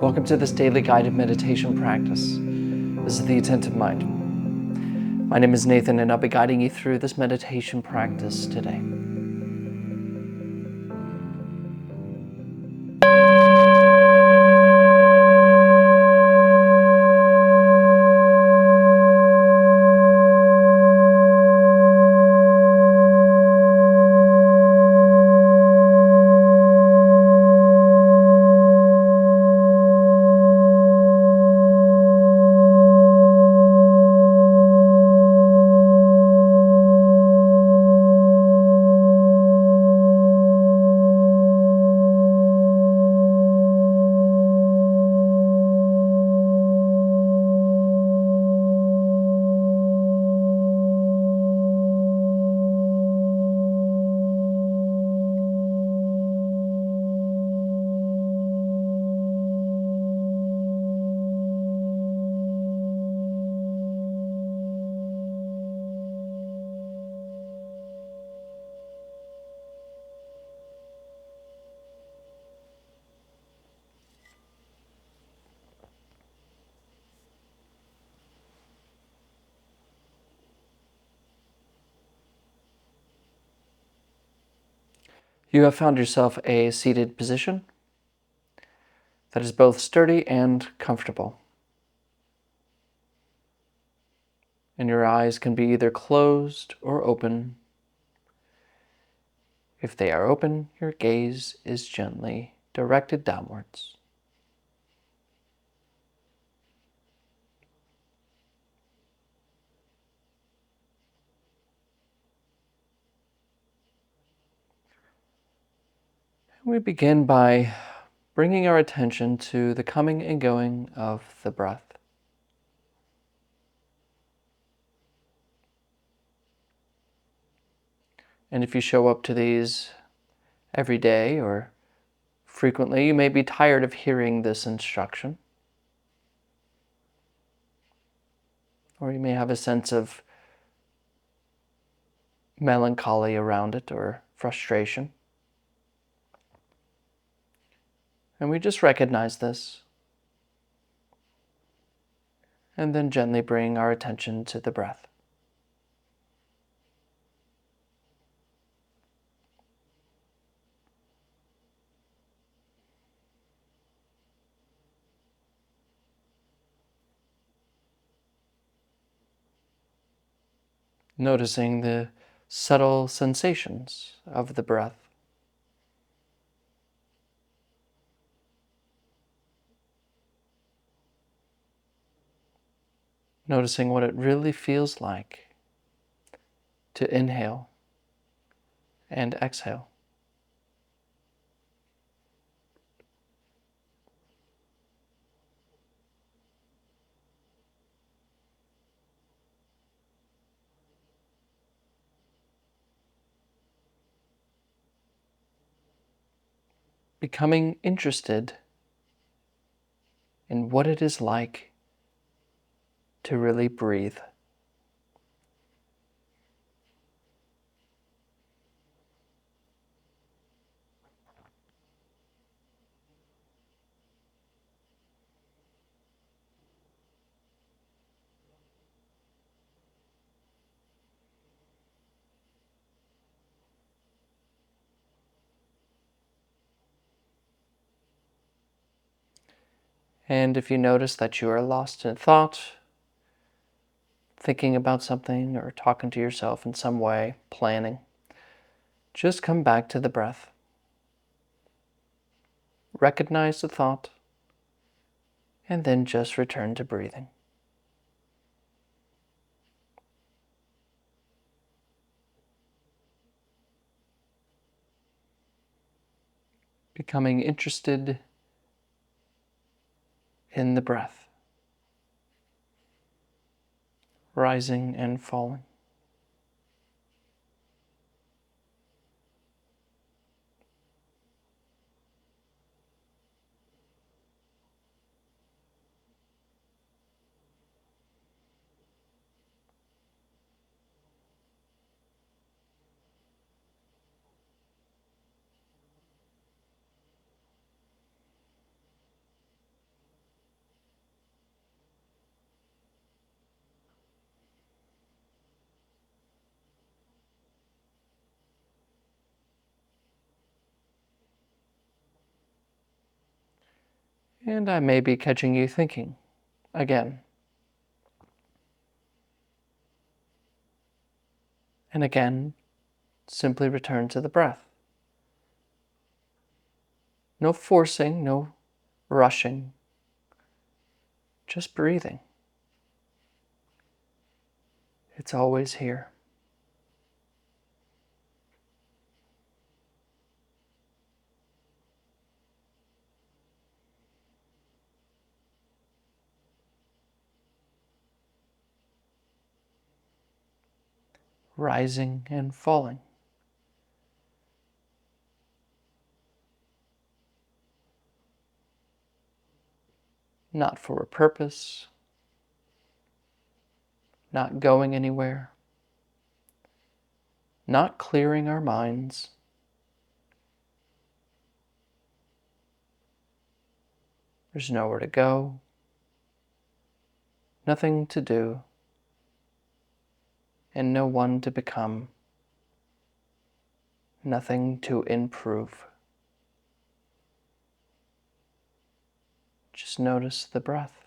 Welcome to this daily guided meditation practice. This is the Attentive Mind. My name is Nathan, and I'll be guiding you through this meditation practice today. You have found yourself a seated position that is both sturdy and comfortable. And your eyes can be either closed or open. If they are open, your gaze is gently directed downwards. We begin by bringing our attention to the coming and going of the breath. And if you show up to these every day or frequently, you may be tired of hearing this instruction. Or you may have a sense of melancholy around it or frustration. And we just recognize this. And then gently bring our attention to the breath. Noticing the subtle sensations of the breath. Noticing what it really feels like to inhale and exhale. Becoming interested in what it is like to really breathe. And if you notice that you are lost in thought, thinking about something or talking to yourself in some way, planning, just come back to the breath. Recognize the thought, and then just return to breathing. Becoming interested in the breath, rising and falling. And I may be catching you thinking again and again. Simply return to the breath. No forcing, no rushing, just breathing. It's always here. Rising and falling. Not for a purpose, not going anywhere, not clearing our minds. There's nowhere to go, nothing to do, and no one to become, nothing to improve. Just notice the breath.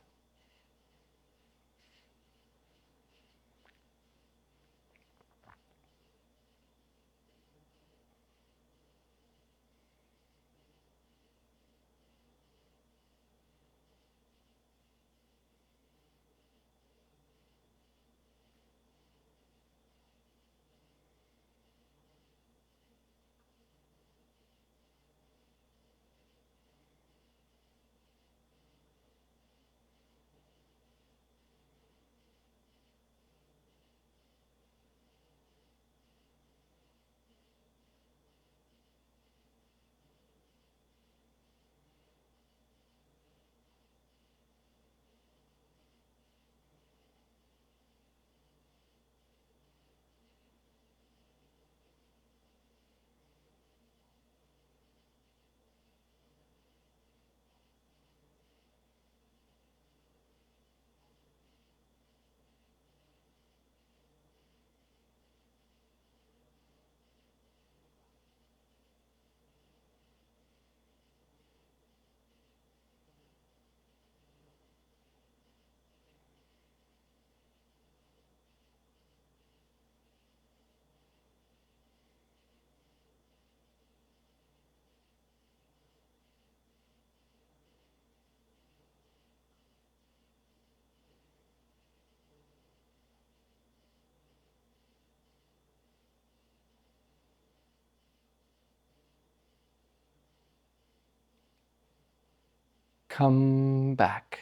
Come back.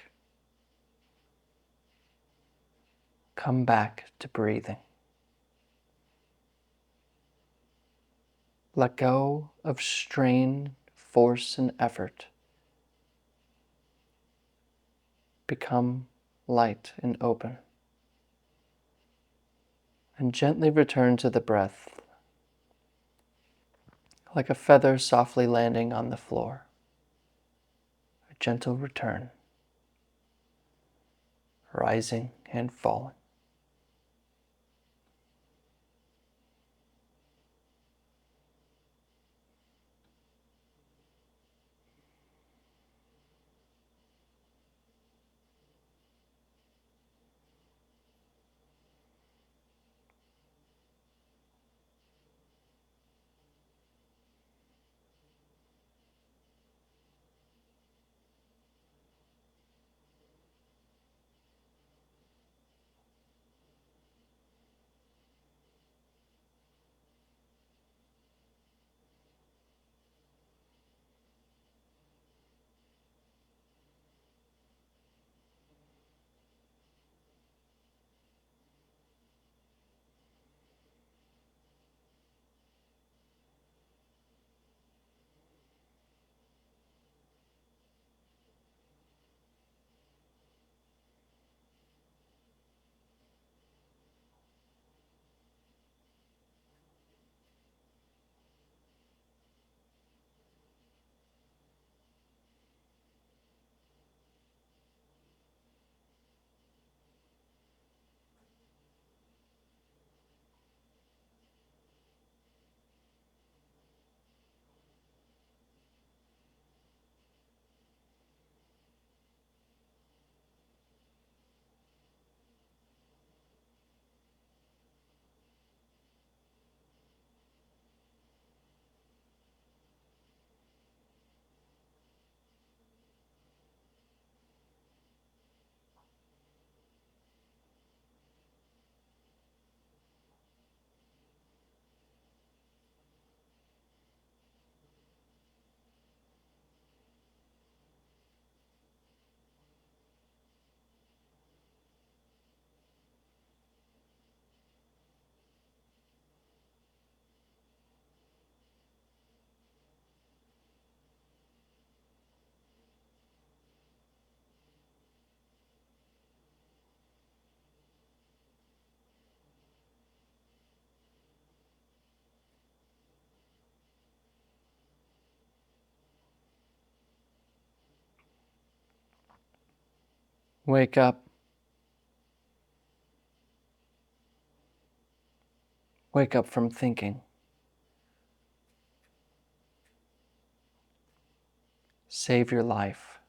Come back to breathing. Let go of strain, force, and effort. Become light and open. And gently return to the breath, like a feather softly landing on the floor. A gentle return, rising and falling. Wake up. Wake up from thinking. Save your life.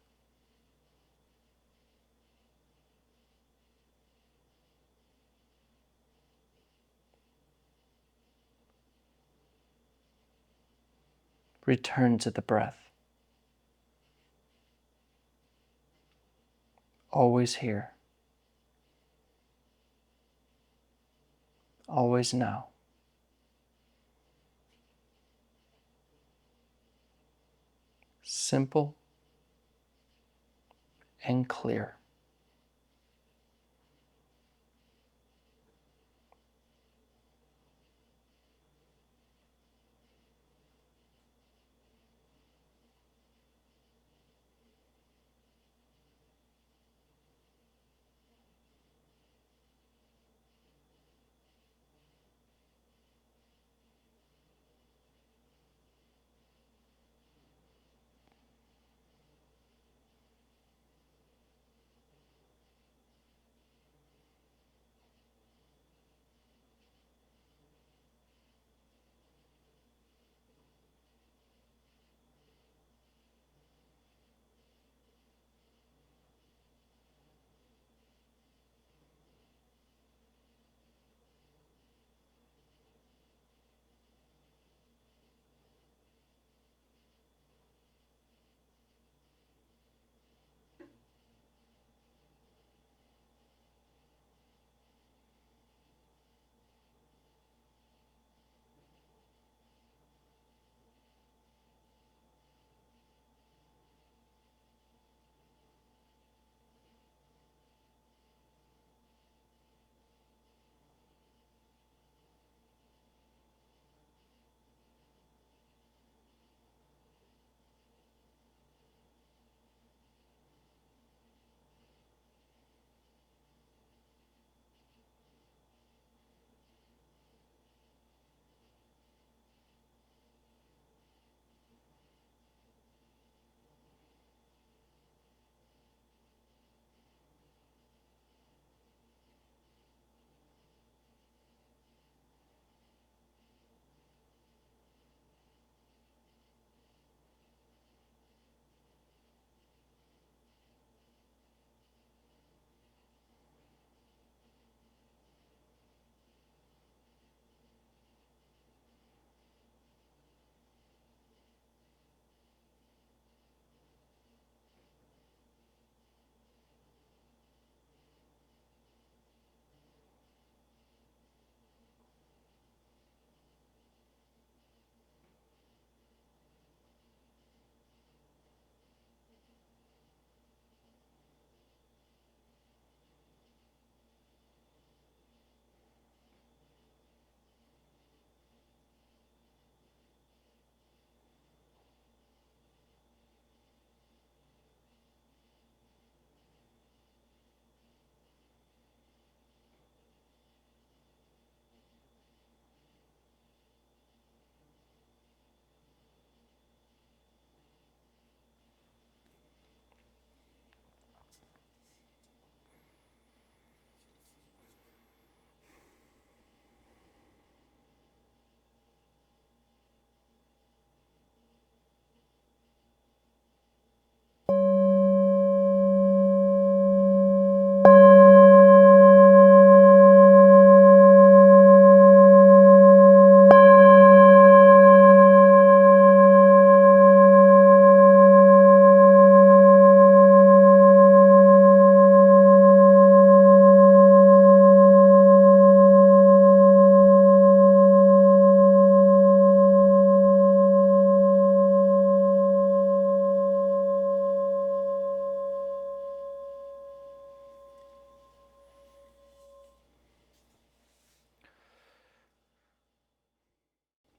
Return to the breath. Always here. Always now. Simple and clear.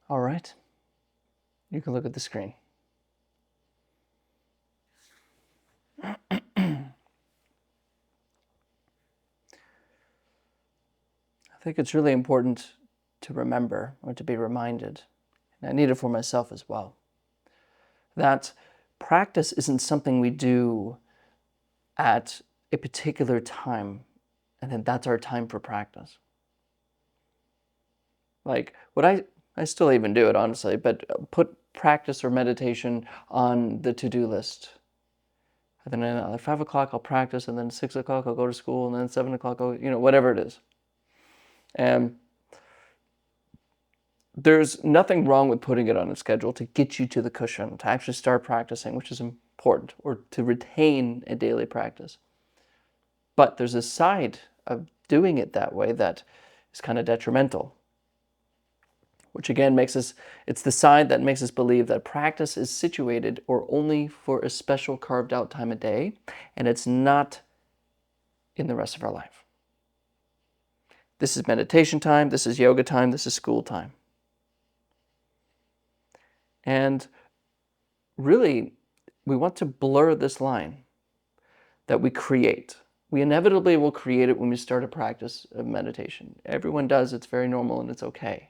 All right. You can look at the screen. I think it's really important to remember, or to be reminded, and I need it for myself as well, that practice isn't something we do at a particular time, and then that's our time for practice. Like, I still even do it, honestly, but put practice or meditation on the to-do list. And then at 5 o'clock I'll practice, and then 6 o'clock I'll go to school, and then 7 o'clock I'll, whatever it is. And there's nothing wrong with putting it on a schedule to get you to the cushion, to actually start practicing, which is important, or to retain a daily practice. But there's a side of doing it that way that is kind of detrimental, which again it's the side that makes us believe that practice is situated or only for a special carved out time of day, and it's not in the rest of our life. This is meditation time, this is yoga time, this is school time. And really, we want to blur this line that we create. We inevitably will create it when we start a practice of meditation. Everyone does, it's very normal and it's okay.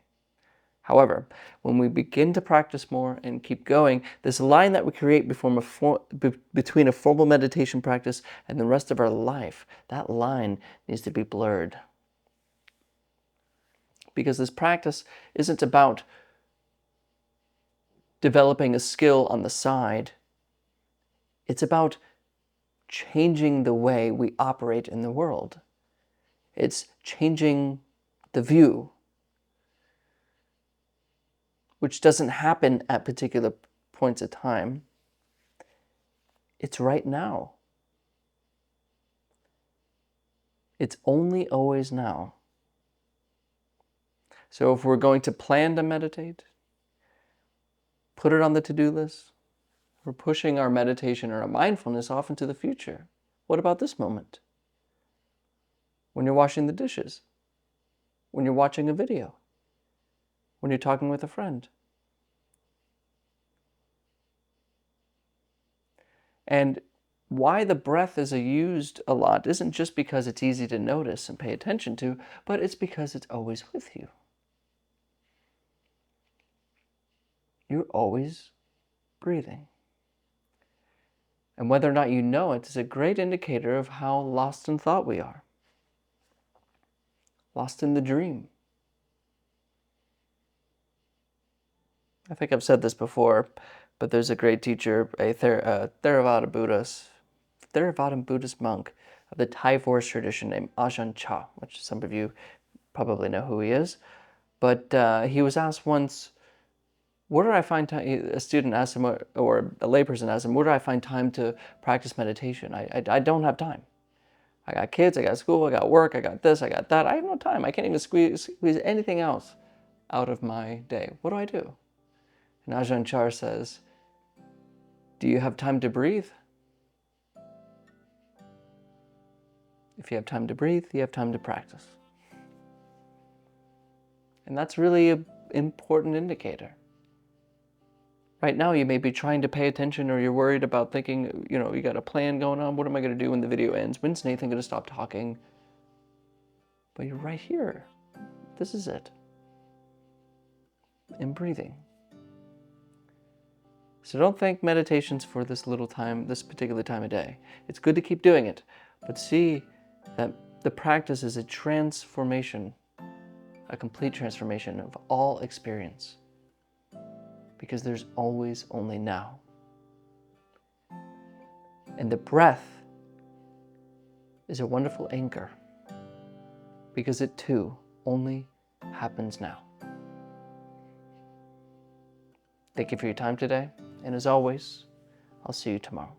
However, when we begin to practice more and keep going, this line that we create between a formal meditation practice and the rest of our life, that line needs to be blurred. Because this practice isn't about developing a skill on the side. It's about changing the way we operate in the world. It's changing the view, which doesn't happen at particular points of time. It's right now. It's only always now. So if we're going to plan to meditate, put it on the to-do list. We're pushing our meditation or our mindfulness off into the future. What about this moment? When you're washing the dishes, when you're watching a video, when you're talking with a friend. And why the breath is used a lot isn't just because it's easy to notice and pay attention to, but it's because it's always with you. You're always breathing. And whether or not you know it is a great indicator of how lost in thought we are. Lost in the dream. I think I've said this before, but there's a great teacher, a Theravada Buddhist monk of the Thai forest tradition named Ajahn Chah, which some of you probably know who he is. But he was asked once, where do I find time? A student asked him, or a layperson asked him, where do I find time to practice meditation? I don't have time. I got kids, I got school, I got work, I got this, I got that. I have no time. I can't even squeeze anything else out of my day. What do I do? And Ajahn Chah says, do you have time to breathe? If you have time to breathe, you have time to practice. And that's really an important indicator. Right now, you may be trying to pay attention, or you're worried about thinking, you got a plan going on. What am I going to do when the video ends? When's Nathan going to stop talking? But you're right here. This is it. And breathing. So don't think meditation's for this particular time of day. It's good to keep doing it, but see that the practice is a transformation, a complete transformation of all experience. Because there's always only now. And the breath is a wonderful anchor, because it too only happens now. Thank you for your time today, and as always, I'll see you tomorrow.